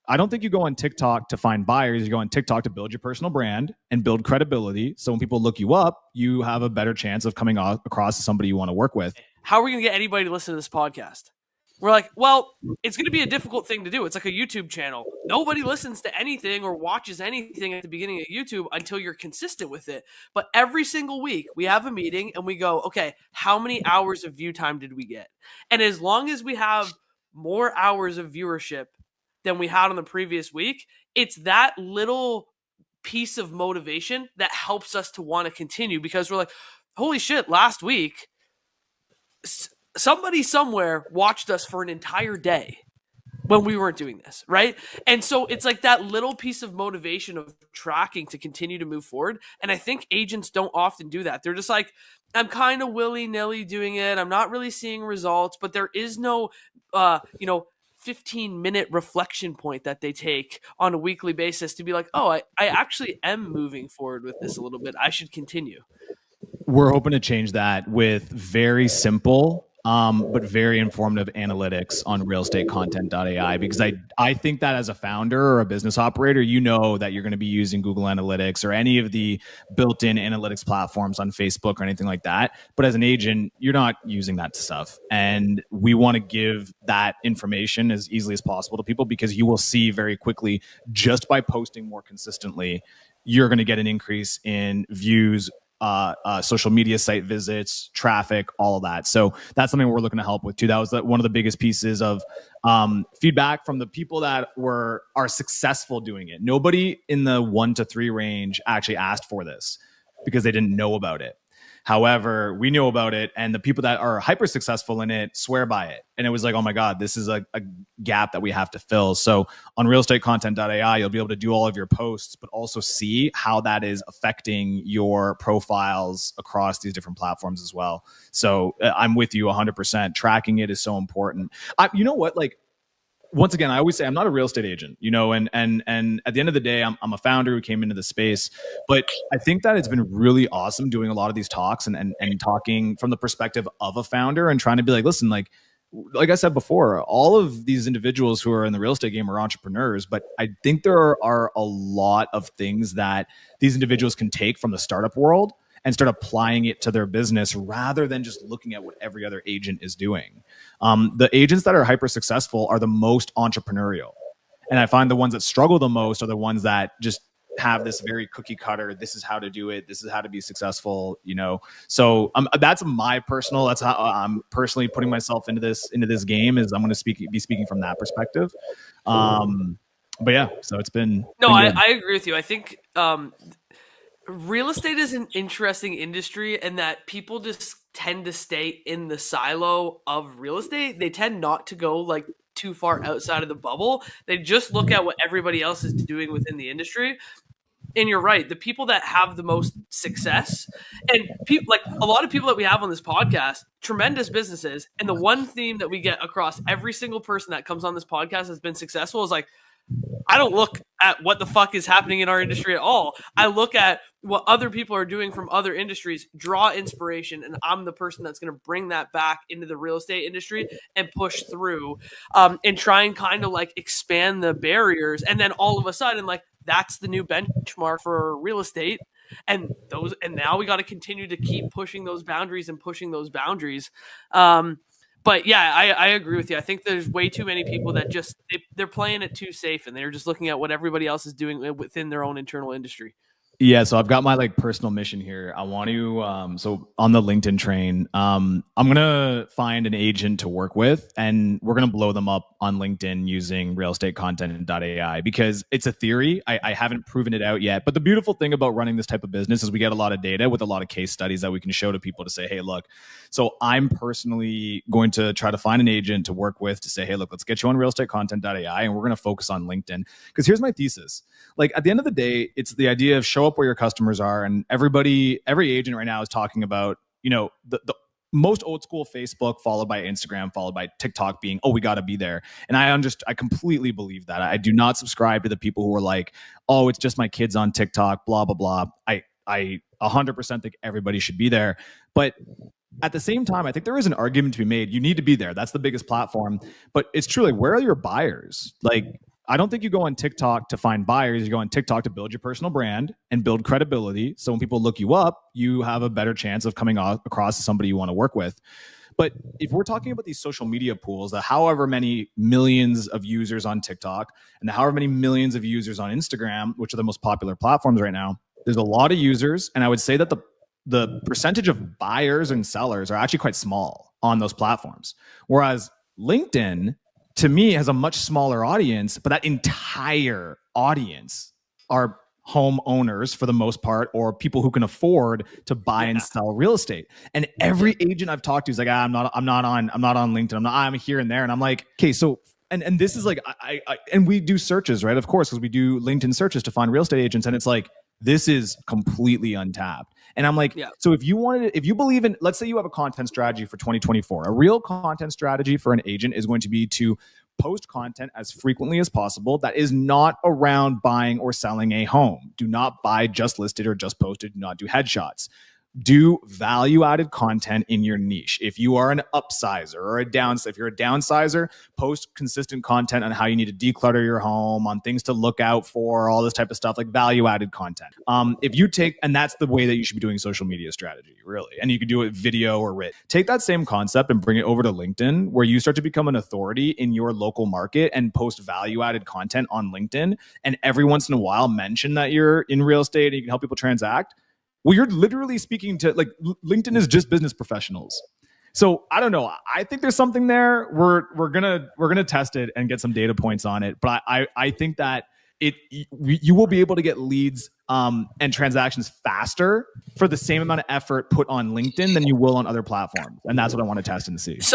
I don't think you go on TikTok to find buyers. You go on TikTok to build your personal brand and build credibility. So when people look you up, you have a better chance of coming across as somebody you want to work with. How are we going to get anybody to listen to this podcast? We're like, well, it's going to be a difficult thing to do. It's like a YouTube channel. Nobody listens to anything or watches anything at the beginning of YouTube until you're consistent with it. But every single week we have a meeting and we go, okay, how many hours of view time did we get? And as long as we have more hours of viewership than we had on the previous week, it's that little piece of motivation that helps us to want to continue, because we're like, holy shit, last week, somebody somewhere watched us for an entire day when we weren't doing this, right? And so it's like that little piece of motivation of tracking to continue to move forward. And I think agents don't often do that. They're just like, I'm kind of willy-nilly doing it. I'm not really seeing results, but there is no, 15-minute reflection point that they take on a weekly basis to be like, oh, I actually am moving forward with this a little bit. I should continue. We're hoping to change that with very simple but very informative analytics on realestatecontent.ai, because I think that as a founder or a business operator, you know that you're going to be using Google Analytics or any of the built-in analytics platforms on Facebook or anything like that. But as an agent, you're not using that stuff. And we want to give that information as easily as possible to people, because you will see very quickly, just by posting more consistently, you're going to get an increase in views, social media site visits, traffic, all of that. So that's something we're looking to help with too. That was one of the biggest pieces of feedback from the people that are successful doing it. Nobody in the 1 to 3 range actually asked for this because they didn't know about it. However, we know about it, and the people that are hyper successful in it swear by it. And it was like, oh my God, this is a gap that we have to fill. So on realestatecontent.ai, you'll be able to do all of your posts, but also see how that is affecting your profiles across these different platforms as well. So I'm with you 100%. Tracking it is so important. You know what? Like, once again, I always say I'm not a real estate agent, and at the end of the day, I'm a founder who came into the space. But I think that it's been really awesome doing a lot of these talks and talking from the perspective of a founder and trying to be like, listen, like I said before, all of these individuals who are in the real estate game are entrepreneurs, but I think there are a lot of things that these individuals can take from the startup world and start applying it to their business rather than just looking at what every other agent is doing. The agents that are hyper successful are the most entrepreneurial. And I find the ones that struggle the most are the ones that just have this very cookie cutter, this is how to do it, this is how to be successful, So that's how I'm personally putting myself into this game, is I'm going to be speaking from that perspective. But yeah, so it's been... I agree with you. I think real estate is an interesting industry in that people just tend to stay in the silo of real estate. They tend not to go like too far outside of the bubble. They just look at what everybody else is doing within the industry. And you're right. The people that have the most success, and people like a lot of people that we have on this podcast, tremendous businesses. And the one theme that we get across every single person that comes on this podcast has been successful is like, I don't look at what the fuck is happening in our industry at all. I look at what other people are doing from other industries, draw inspiration, and I'm the person that's going to bring that back into the real estate industry and push through and try and kind of like expand the barriers. And then all of a sudden, like, that's the new benchmark for real estate. And now we got to continue to keep pushing those boundaries and pushing those boundaries. But yeah, I agree with you. I think there's way too many people that just they're playing it too safe, and they're just looking at what everybody else is doing within their own internal industry. Yeah, so I've got my personal mission here. I want to so on the LinkedIn train, I'm gonna find an agent to work with, and we're gonna blow them up on LinkedIn using realestatecontent.ai, because it's a theory. I haven't proven it out yet. But the beautiful thing about running this type of business is we get a lot of data with a lot of case studies that we can show to people to say, hey, look. So I'm personally going to try to find an agent to work with to say, hey, look, let's get you on realestatecontent.ai, and we're gonna focus on LinkedIn. Because here's my thesis. Like, at the end of the day, it's the idea of show up where your customers are. And every agent right now is talking about, the most old school Facebook, followed by Instagram, followed by TikTok being, oh, we got to be there. And I completely believe that. I do not subscribe to the people who are like, oh, it's just my kids on TikTok, blah, blah, blah. I 100% think everybody should be there. But at the same time, I think there is an argument to be made. You need to be there. That's the biggest platform. But it's truly, where are your buyers? Like, I don't think you go on TikTok to find buyers. You go on TikTok to build your personal brand and build credibility. So when people look you up, you have a better chance of coming across as somebody you want to work with. But if we're talking about these social media pools, the however many millions of users on TikTok and the however many millions of users on Instagram, which are the most popular platforms right now, there's a lot of users. And I would say that the percentage of buyers and sellers are actually quite small on those platforms. Whereas LinkedIn, to me, has a much smaller audience, but that entire audience are homeowners for the most part, or people who can afford to buy and sell real estate. And every agent I've talked to is like, I'm not on LinkedIn. I'm here and there. And I'm like, okay, so and this is like, I and we do searches, right? Of course, because we do LinkedIn searches to find real estate agents, and it's like, this is completely untapped. And I'm like, so if you believe in, let's say you have a content strategy for 2024, a real content strategy for an agent is going to be to post content as frequently as possible that is not around buying or selling a home. Do not buy just listed or just posted. Do not do headshots. Do value-added content in your niche. If you are an upsizer or a downsizer, if you're a downsizer, post consistent content on how you need to declutter your home, on things to look out for, all this type of stuff, like value-added content. If you take, and that's the way that you should be doing social media strategy, really. And you can do it video or written. Take that same concept and bring it over to LinkedIn, where you start to become an authority in your local market and post value-added content on LinkedIn. And every once in a while, mention that you're in real estate and you can help people transact. Well, you're literally speaking to, like, LinkedIn is just business professionals. So I don't know. I think there's something there. We're gonna test it and get some data points on it. But I think that you will be able to get leads and transactions faster for the same amount of effort put on LinkedIn than you will on other platforms. And that's what I want to test and see. So